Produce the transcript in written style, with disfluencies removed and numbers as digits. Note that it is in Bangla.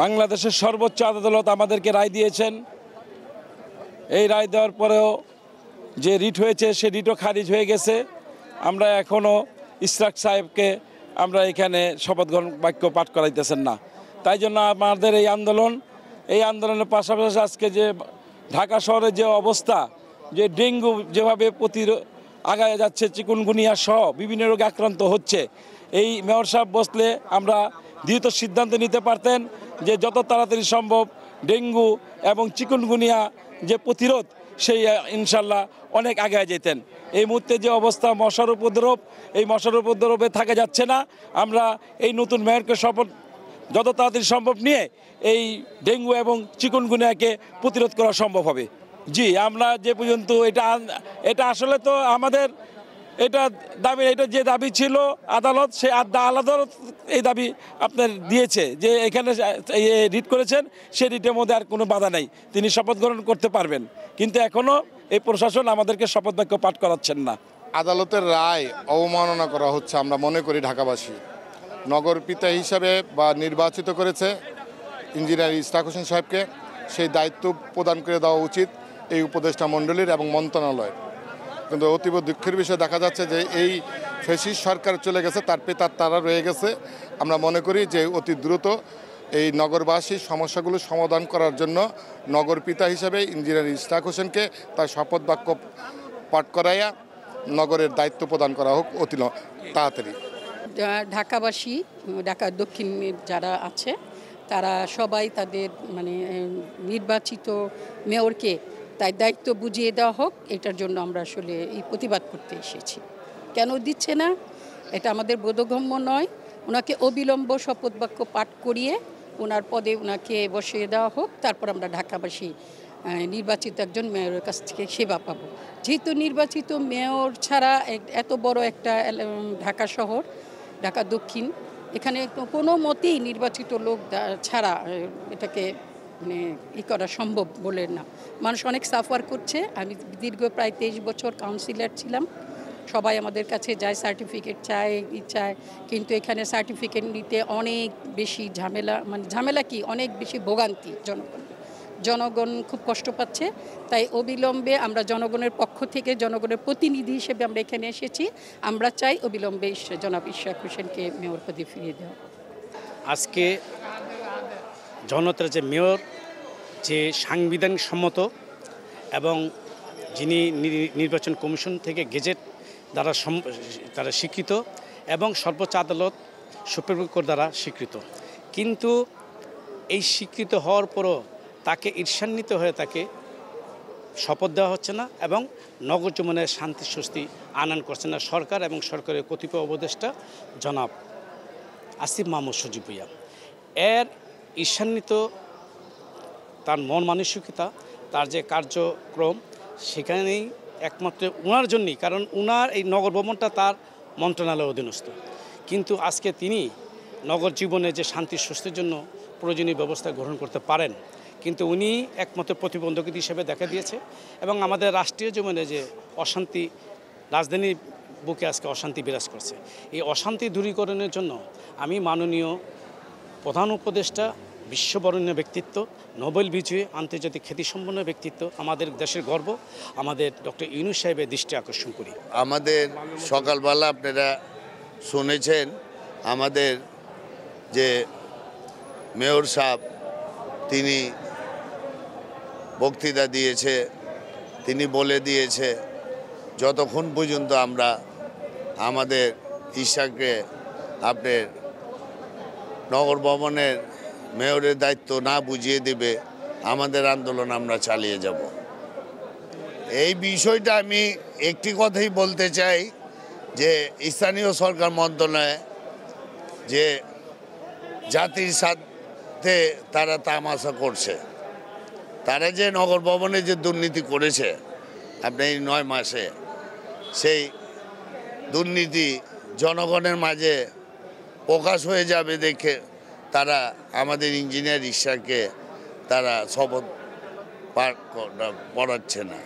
বাংলাদেশের সর্বোচ্চ আদালত আমাদেরকে রায় দিয়েছেন। এই রায় দেওয়ার পরেও যে রিট হয়েছে সে রিটও খারিজ হয়ে গেছে। আমরা এখনও ইশরাক সাহেবকে আমরা এখানে শপথ গ্রহণ বাক্য পাঠ করাইতেছেন না। তাই জন্য আমাদের এই আন্দোলনের পাশাপাশি আজকে যে ঢাকা শহরের যে অবস্থা, যে ডেঙ্গু যেভাবে আগায় যাচ্ছে, চিকুনগুনিয়া সহ বিভিন্ন রোগে আক্রান্ত হচ্ছে, এই মেয়র সাহেব বসলে আমরা দ্রুত সিদ্ধান্ত নিতে পারতেন যে যত তাড়াতাড়ি সম্ভব ডেঙ্গু এবং চিকুনগুনিয়া যে প্রতিরোধ সেই ইনশাল্লাহ অনেক আগে যেতেন। এই মুহূর্তে যে অবস্থা মশার উপদ্রব, এই মশার উপদ্রবে থাকা যাচ্ছে না। আমরা এই নতুন মেয়রকে শপথ যত তাড়াতাড়ি সম্ভব নিয়ে এই ডেঙ্গু এবং চিকুনগুনিয়াকে প্রতিরোধ করা সম্ভব হবে। জি, আমরা যে পর্যন্ত এটা আসলে তো আমাদের এটা যে দাবি ছিল আদালত, সে আদালত এই দাবি আপনার দিয়েছে যে এখানে রিট করেছেন, সে রিটের মধ্যে আর কোনো বাধা নেই, তিনি শপথ গ্রহণ করতে পারবেন। কিন্তু এখনও এই প্রশাসন আমাদেরকে শপথ বাক্য পাঠ করাচ্ছেন না। আদালতের রায় অবমাননা করা হচ্ছে আমরা মনে করি। ঢাকাবাসী নগর পিতা হিসাবে বা নির্বাচিত করেছে ইঞ্জিনিয়ার ইশরাক হোসেন সাহেবকে, সেই দায়িত্ব প্রদান করে দেওয়া উচিত এই উপদেষ্টা মণ্ডলীর এবং মন্ত্রণালয়ের। কিন্তু অতীব দুঃখের বিষয় দেখা যাচ্ছে যে এই ফ্যাসিস্ট সরকার চলে গেছে, তার পেতার তারা রয়ে গেছে। আমরা মনে করি যে অতি দ্রুত এই নগরবাসীর সমস্যাগুলো সমাধান করার জন্য নগর পিতা হিসেবে ইঞ্জিনিয়ার ইশরাক হোসেনকে তার শপথ বাক্য পাঠ করাইয়া নগরের দায়িত্ব প্রদান করা হোক অতি তাড়াতাড়ি। ঢাকাবাসী, ঢাকা দক্ষিণের যারা আছে তারা সবাই তাদের নির্বাচিত মেয়রকে তাই দায়িত্ব বুঝিয়ে দেওয়া হোক, এটার জন্য আমরা আসলে এই প্রতিবাদ করতে এসেছি। কেন দিচ্ছে না এটা আমাদের বোধগম্য নয়। ওনাকে অবিলম্ব শপথ বাক্য পাঠ করিয়ে ওনার পদে ওনাকে বসিয়ে দেওয়া হোক, তারপর আমরা ঢাকাবাসী নির্বাচিত একজন মেয়রের কাছ থেকে সেবা পাবো। যেহেতু নির্বাচিত মেয়র ছাড়া এত বড় একটা ঢাকা শহর, ঢাকা দক্ষিণ, এখানে কোনো মতেই নির্বাচিত লোক ছাড়া এটাকে করা সম্ভব বলে না। মানুষ অনেক সাফার করছে। আমি দীর্ঘ প্রায় 23 বছর কাউন্সিলর ছিলাম। সবাই আমাদের কাছে যায়, সার্টিফিকেট চায়, চায়, কিন্তু এখানে সার্টিফিকেট নিতে অনেক বেশি ঝামেলা কি অনেক বেশি ভোগান্তি। জনগণ খুব কষ্ট পাচ্ছে। তাই অবিলম্বে আমরা জনগণের পক্ষ থেকে, জনগণের প্রতিনিধি হিসেবে আমরা এখানে এসেছি। আমরা চাই অবিলম্বে জনাব ইশরাক হোসেনকে মেয়র পদে ফিরিয়ে দেওয়া। আজকে জনতার যে মেয়র, যে সাংবিধানিক সম্মত এবং যিনি নির্বাচন কমিশন থেকে গেজেট দ্বারা তারা স্বীকৃত এবং সর্বোচ্চ আদালত সুপ্রিম কোর্ট দ্বারা স্বীকৃত, কিন্তু এই স্বীকৃত হওয়ার পরও তাকে ঈর্ষান্বিত হয়ে তাকে শপথ দেওয়া হচ্ছে না এবং নগর জীবনের শান্তি স্বস্তি আনয়ন করছে না সরকার এবং সরকারের কতিপয় উপদেষ্টা জনাব আসিফ মাহমুদ সজীব ভুঁইয়া। এর ঈর্ষান্বিত তার মন মানসিকতা, তার যে কার্যক্রম, সেখানেই একমাত্র উনার জন্যই, কারণ উনার এই নগর ভবনটা তার মন্ত্রণালয়ের অধীনস্থ, কিন্তু আজকে তিনি নগর জীবনে যে শান্তি স্বস্তির জন্য প্রয়োজনীয় ব্যবস্থা গ্রহণ করতে পারেন, কিন্তু উনি একমাত্র প্রতিবন্ধক হিসেবে দেখা দিয়েছে এবং আমাদের রাষ্ট্রীয় জীবনে যে অশান্তি, রাজধানীর বুকে আজকে অশান্তি বিরাজ করছে, এই অশান্তি দূরীকরণের জন্য আমি মাননীয় প্রধান উপদেষ্টা, বিশ্ববরণ্য ব্যক্তিত্ব, নোবেল বিজয়ী, আন্তর্জাতিক খ্যাতিসম্পন্ন ব্যক্তিত্ব, আমাদের দেশের গর্ব, আমাদের ডক্টর ইউনূস সাহেবের দৃষ্টি আকর্ষণ করি। আমাদের সকালবেলা আপনারা শুনেছেন আমাদের যে মেয়র সাহেব তিনি বক্তৃতা দিয়েছে, তিনি বলে দিয়েছে যতক্ষণ পর্যন্ত আমরা আমাদের ইশরাককে আপনার নগর ভবনের মেয়রের দায়িত্ব না বুঝিয়ে দেবে আমাদের আন্দোলন আমরা চালিয়ে যাব। এই বিষয়টা আমি একটি কথাই বলতে চাই যে স্থানীয় সরকার মন্ত্রণালয় যে জাতির সাথে তারা তামাশা করছে, তারা যে নগর ভবনে যে দুর্নীতি করেছে আপনি এই 9 মাসে, সেই দুর্নীতি জনগণের মাঝে প্রকাশ হয়ে যাবে দেখে তারা আমাদের ইঞ্জিনিয়ার ইশরাককে তারা শপথ পাঠ পড়াচ্ছে না।